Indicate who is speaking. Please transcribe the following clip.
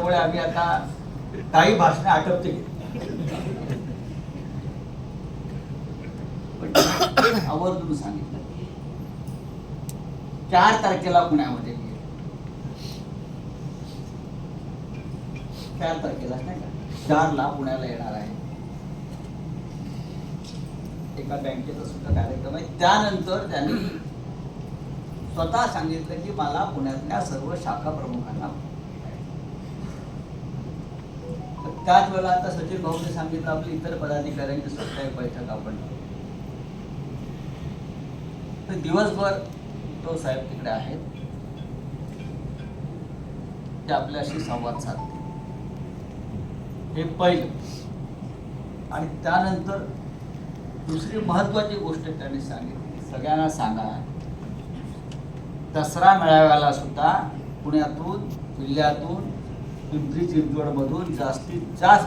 Speaker 1: त्याच्यामुळे आम्ही आता काही भाषणे आटपते पण एक आवर्जून सांगितलं 4 तारखेला पुण्यामध्ये 4 तारखेला नाही का 4ला पुण्याला येणार आहे. एका बँकेचा सुद्धा कार्यक्रम आहे. त्यानंतर त्यांनी स्वतः सांगितलं की मला पुण्यातल्या सर्व शाखा प्रमुखांना, त्याच वेळेला आता सचिन भाऊने सांगितलं आपली इतर पदाधिकाऱ्यांची सुद्धा एक बैठक आपण, तर दिवसभर तो साहेब तिकडे आहेत, ते आपल्याशी संवाद साधते. हे पहिलं. आणि त्यानंतर दुसरी महत्वाची गोष्ट त्यांनी सांगितली, सगळ्यांना सांगा दसरा मेळाव्याला सुद्धा पुण्यातून, जिल्ह्यातून, पिंपरी चिंचवड मधून जास्तीत जास्त